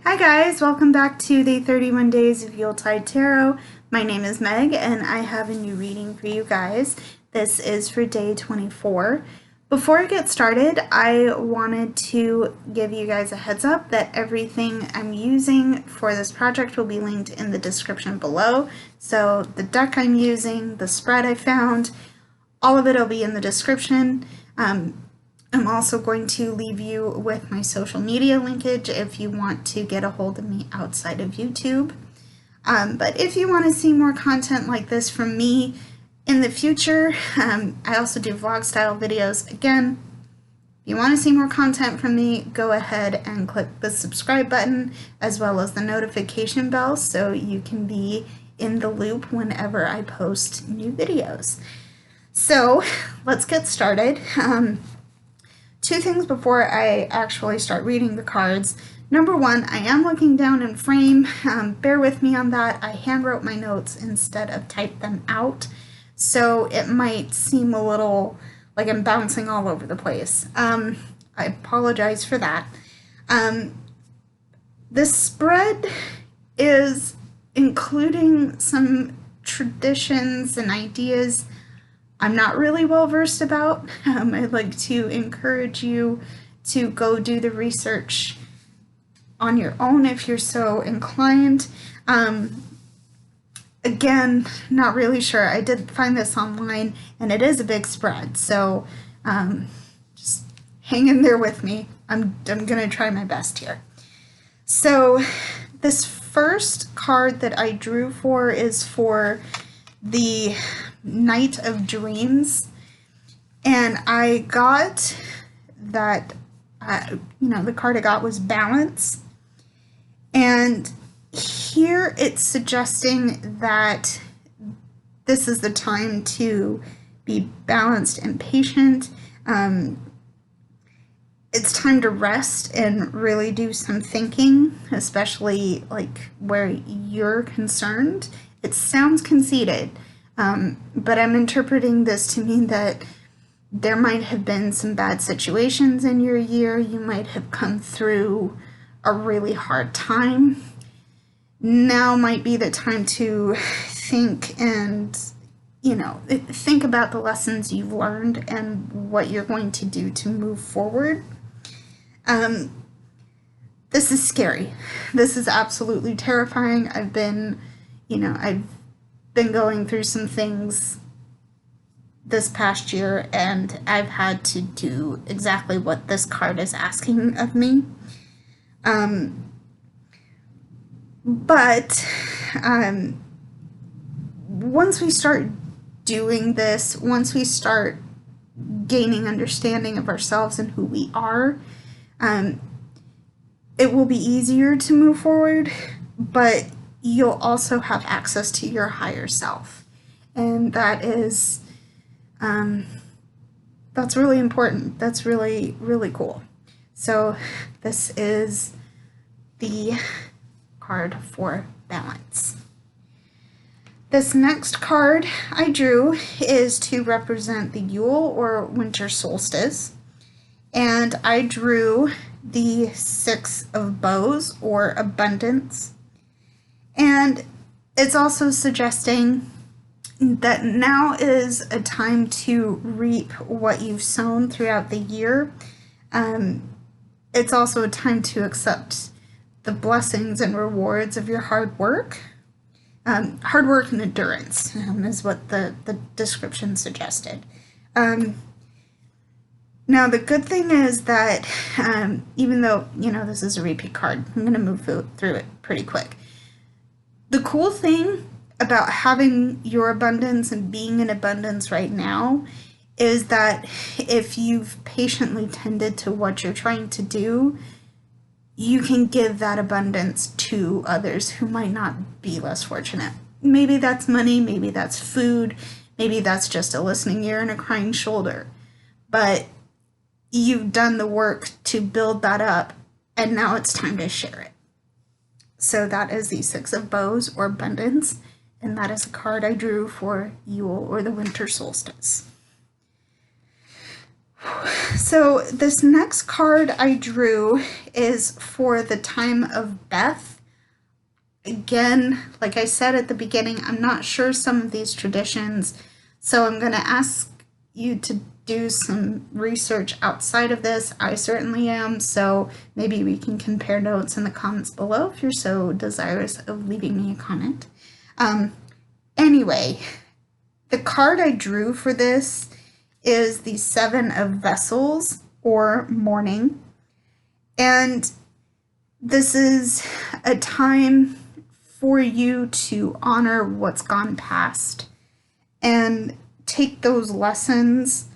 Hi guys, welcome back to the 31 Days of Yuletide Tarot. My name is Meg and I have a new reading for you guys. This is for day 24. Before I get started, I wanted to give you guys a heads up that everything I'm using for this project will be linked in the description below. So the deck I'm using, the spread I found, all of it will be in the description. I'm also going to leave you with my social media linkage if you want to get a hold of me outside of YouTube. But if you want to see more content like this from me in the future, I also do vlog style videos. Again, if you want to see more content from me, go ahead and click the subscribe button as well as the notification bell so you can be in the loop whenever I post new videos. So let's get started. Two things before I actually start reading the cards. Number one, I am looking down in frame. Bear with me on that. I handwrote my notes instead of typed them out, so it might seem a little like I'm bouncing all over the place. I apologize for that. This spread is including some traditions and ideas I'm not really well versed about. I'd like to encourage you to go do the research on your own if you're so inclined. Again, not really sure. I did find this online and it is a big spread, so just hang in there with me. I'm gonna try my best here. So this first card that I drew for is for the Knight of Dreams, and I got that, the card I got was Balance, and here it's suggesting that this is the time to be balanced and patient. It's time to rest and really do some thinking, especially like where you're concerned. It sounds conceited, but I'm interpreting this to mean that there might have been some bad situations in your year. You might have come through a really hard time. Now might be the time to think and, think about the lessons you've learned and what you're going to do to move forward. This is scary. This is absolutely terrifying. I've been going through some things this past year, and I've had to do exactly what this card is asking of me. But once we start doing this, once we start gaining understanding of ourselves and who we are, it will be easier to move forward, but you'll also have access to your higher self, and that is that's really important. That's really, really cool. So this is the card for Balance. This next card I drew is to represent the Yule or winter solstice, and I drew the Six of Bows or Abundance. And it's also suggesting that now is a time to reap what you've sown throughout the year. It's also a time to accept the blessings and rewards of your hard work. Hard work and endurance is what the description suggested. Now, the good thing is that even though, this is a repeat card, I'm going to move through it pretty quick. The cool thing about having your abundance and being in abundance right now is that if you've patiently tended to what you're trying to do, you can give that abundance to others who might not be less fortunate. Maybe that's money, maybe that's food, maybe that's just a listening ear and a crying shoulder. But you've done the work to build that up, and now it's time to share it. So that is the Six of Bows or Abundance, and that is a card I drew for Yule or the winter solstice. So this next card I drew is for the time of Beth. Again, like I said at the beginning, I'm not sure some of these traditions, so I'm going to ask you to do some research outside of this. I certainly am, so maybe we can compare notes in the comments below if you're so desirous of leaving me a comment. Anyway, the card I drew for this is the Seven of Vessels, or Mourning, and this is a time for you to honor what's gone past and take those lessons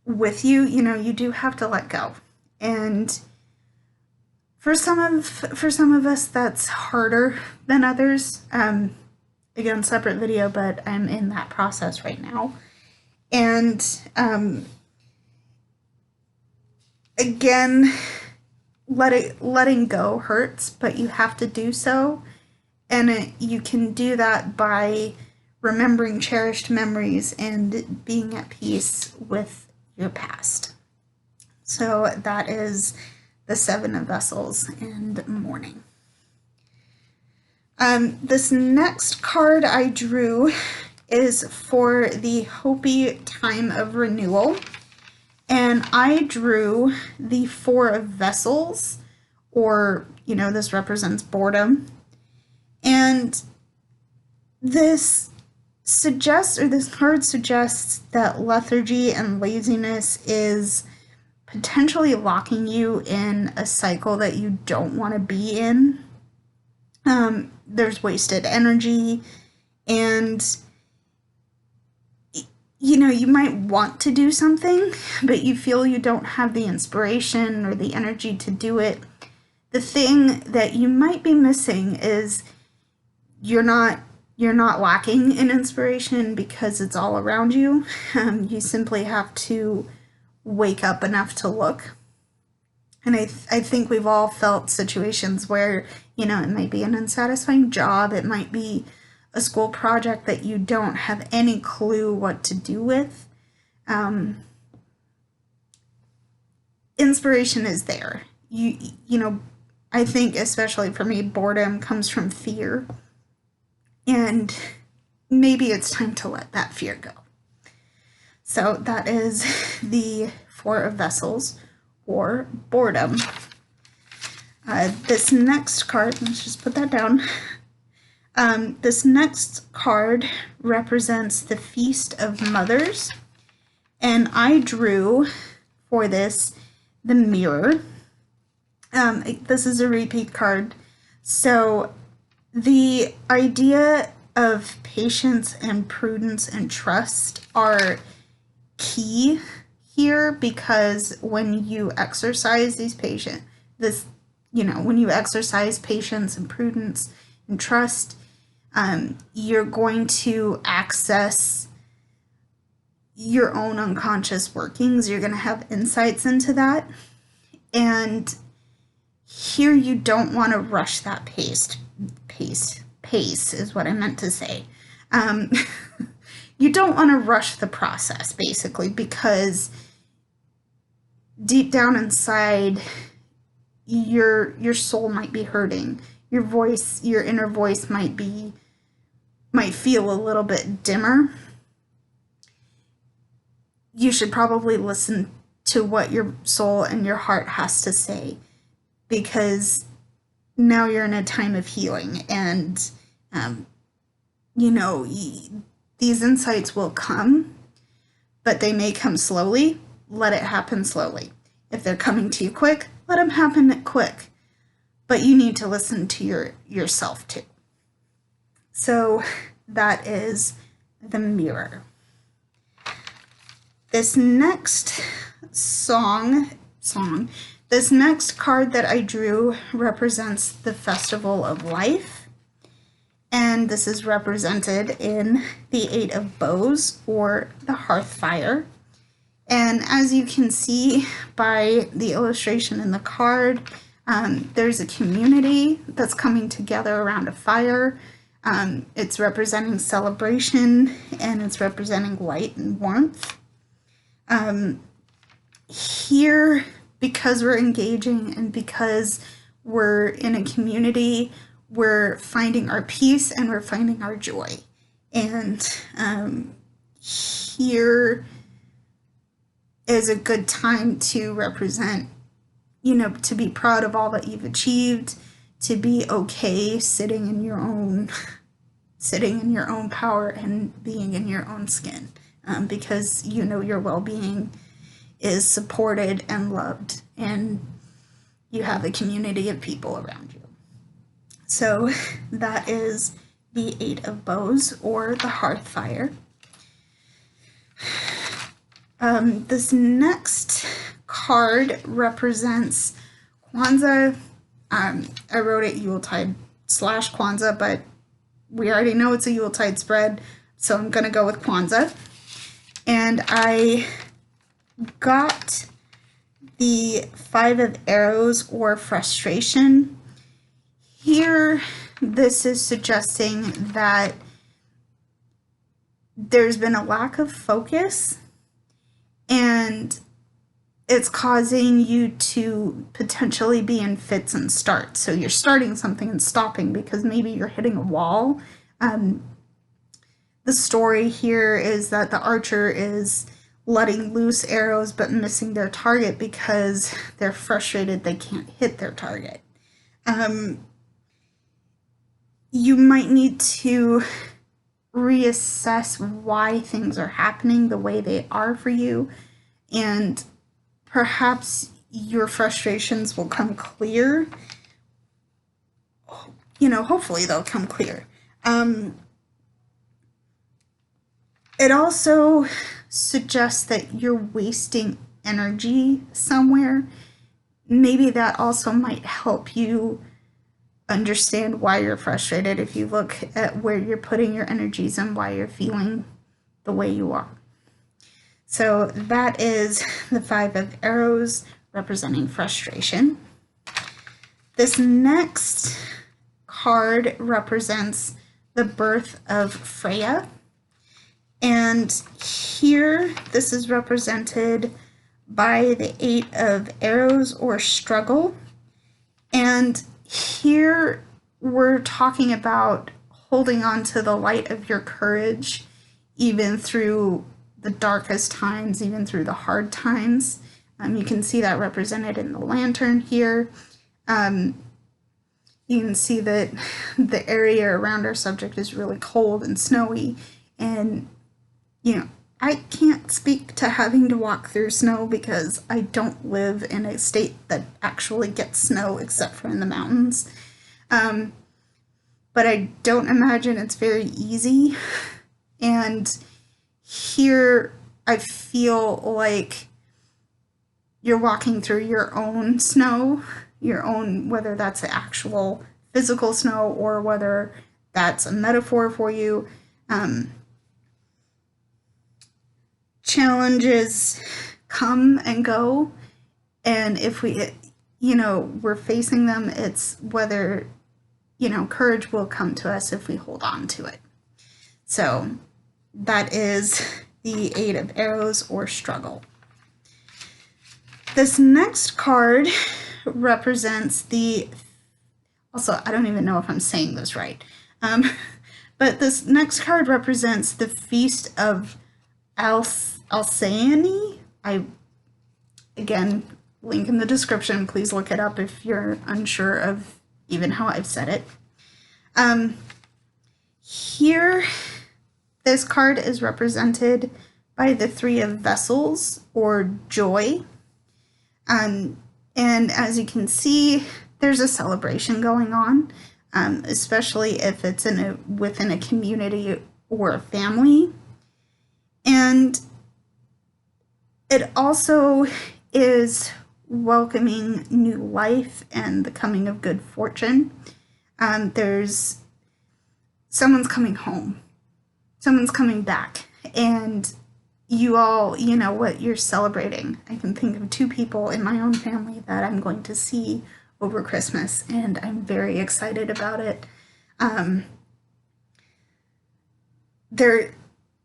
with you. You know, you do have to let go. And for some of us, that's harder than others. Again, separate video, but I'm in that process right now. And again, letting go hurts, but you have to do so. And you can do that by remembering cherished memories and being at peace with your past. So that is the Seven of Vessels and Mourning. This next card I drew is for the Hopi time of Renewal. And I drew the Four of Vessels, or, you know, this represents boredom. And this card suggests that lethargy and laziness is potentially locking you in a cycle that you don't want to be in. There's wasted energy, and you know, you might want to do something, but you feel you don't have the inspiration or the energy to do it. The thing that you might be missing is you're not lacking in inspiration because it's all around you. You simply have to wake up enough to look. And I think we've all felt situations where, you know, it might be an unsatisfying job, it might be a school project that you don't have any clue what to do with. Inspiration is there. You know, I think especially for me, boredom comes from fear. And maybe it's time to let that fear go. So that is the Four of Vessels, or boredom. This next card, let's just put that down. This next card represents the Feast of Mothers. And I drew for this the Mirror. This is a repeat card. So the idea of patience and prudence and trust are key here, because when you exercise when you exercise patience and prudence and trust, you're going to access your own unconscious workings. You're going to have insights into that. And here you don't want to rush that pace is what I meant to say. You don't want to rush the process, basically, because deep down inside, your soul might be hurting. Your inner voice might feel a little bit dimmer. You should probably listen to what your soul and your heart has to say, because now you're in a time of healing, and you know, these insights will come, but they may come slowly. Let it happen slowly. If they're coming to you quick, let them happen quick. But you need to listen to yourself too. So that is the Mirror. This next this next card that I drew represents the Festival of Life. And this is represented in the Eight of Bows, or the Hearth Fire. And as you can see by the illustration in the card, there's a community that's coming together around a fire. It's representing celebration, and it's representing light and warmth. here, because we're engaging and because we're in a community, we're finding our peace and we're finding our joy. And here is a good time to represent, to be proud of all that you've achieved, to be okay sitting in your own power and being in your own skin, because your well-being is supported and loved, and you have a community of people around you. So that is the Eight of Bows, or the Hearth Fire. This next card represents Kwanzaa. I wrote it Yuletide / Kwanzaa, but we already know it's a Yuletide spread, so I'm going to go with Kwanzaa. And I got the Five of Arrows, or frustration. Here, this is suggesting that there's been a lack of focus, and it's causing you to potentially be in fits and starts. So you're starting something and stopping because maybe you're hitting a wall. The story here is that the archer is letting loose arrows but missing their target because they're frustrated they can't hit their target. You might need to reassess why things are happening the way they are for you, and perhaps your frustrations will come clear. Hopefully they'll come clear. It also suggests that you're wasting energy somewhere. Maybe that also might help you understand why you're frustrated if you look at where you're putting your energies and why you're feeling the way you are. So that is the Five of Arrows, representing frustration. This next card represents the birth of Freya. And here, this is represented by the Eight of Arrows, or struggle. And here we're talking about holding on to the light of your courage, even through the darkest times, even through the hard times. You can see that represented in the lantern here. You can see that the area around our subject is really cold and snowy, and I can't speak to having to walk through snow because I don't live in a state that actually gets snow except for in the mountains. But I don't imagine it's very easy. And here I feel like you're walking through your own snow, whether that's the actual physical snow or whether that's a metaphor for you. Challenges come and go, and if we're facing them, it's whether, courage will come to us if we hold on to it. So that is the Eight of Arrows, or struggle. This next card represents also, I don't even know if I'm saying this right, but this next card represents the Feast of Alcyone. Again, link in the description. Please look it up if you're unsure of even how I've said it. Here, this card is represented by the Three of Vessels, or joy. And as you can see, there's a celebration going on, especially if it's within a community or a family. And it also is welcoming new life and the coming of good fortune. There's someone's coming home, someone's coming back, and you all, what you're celebrating. I can think of 2 people in my own family that I'm going to see over Christmas, and I'm very excited about it.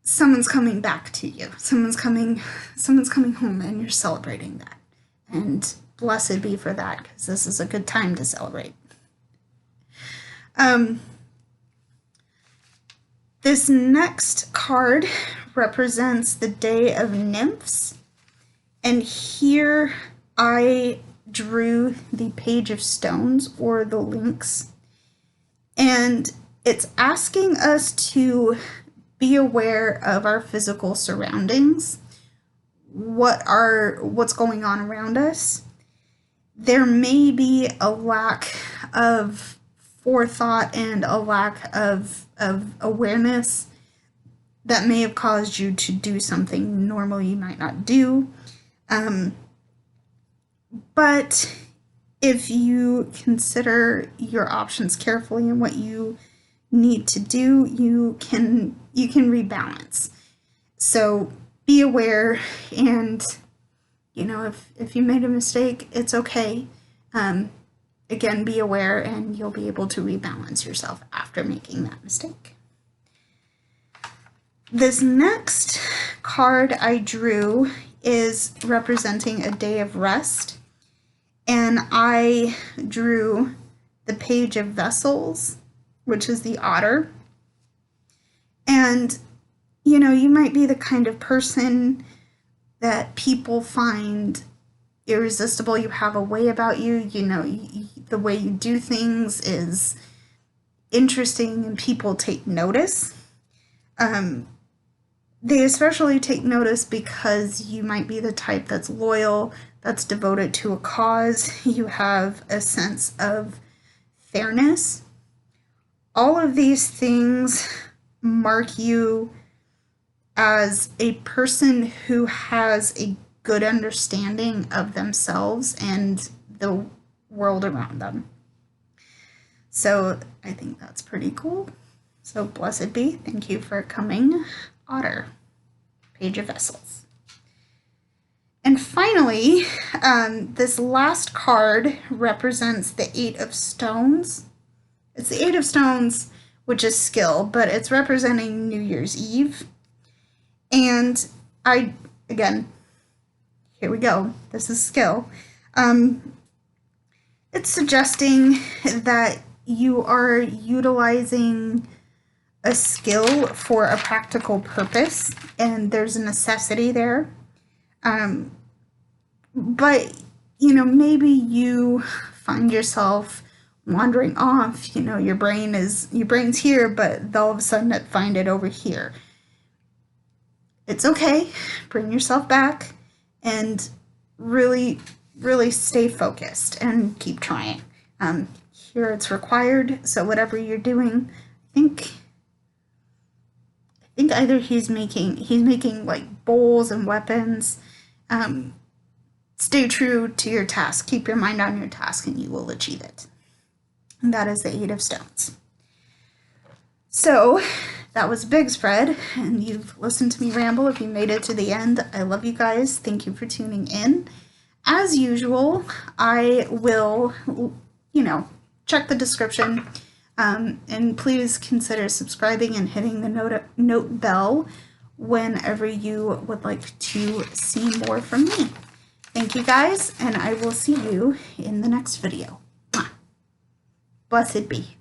someone's coming back to you. Someone's coming home, and you're celebrating that. And blessed be for that, because this is a good time to celebrate. This next card represents the Day of Nymphs. And here I drew the Page of Stones, or the Lynx. And it's asking us to be aware of our physical surroundings, what's going on around us. There may be a lack of forethought and a lack of awareness that may have caused you to do something normally you might not do. But if you consider your options carefully and what you need to do, you can rebalance. So be aware, and if you made a mistake, it's okay. Again, be aware, and you'll be able to rebalance yourself after making that mistake. This next card I drew is representing a day of rest, and I drew the Page of Vessels, which is the Otter. And you might be the kind of person that people find irresistible. You have a way about you, the way you do things is interesting, and people take notice. They especially take notice because you might be the type that's loyal, that's devoted to a cause. You have a sense of fairness. All of these things mark you as a person who has a good understanding of themselves and the world around them. So I think that's pretty cool. So blessed be. Thank you for coming, Otter. Page of Vessels. And finally, this last card represents the Eight of Stones. It's the Eight of Stones, which is skill, but it's representing New Year's Eve. And again, here we go. This is skill. It's suggesting that you are utilizing a skill for a practical purpose, and there's a necessity there. But, maybe you find yourself wandering off, your brain's here, but all of a sudden find it over here. It's okay. Bring yourself back and really, really stay focused and keep trying. Here it's required, so whatever you're doing, I think either he's making like bowls and weapons. Stay true to your task. Keep your mind on your task, and you will achieve it. And that is the Eight of Stones. So that was a big spread, and you've listened to me ramble. If you made it to the end, I love you guys. Thank you for tuning in. As usual, I will, check the description, and please consider subscribing and hitting the note bell whenever you would like to see more from me. Thank you guys, and I will see you in the next video. Blessed be.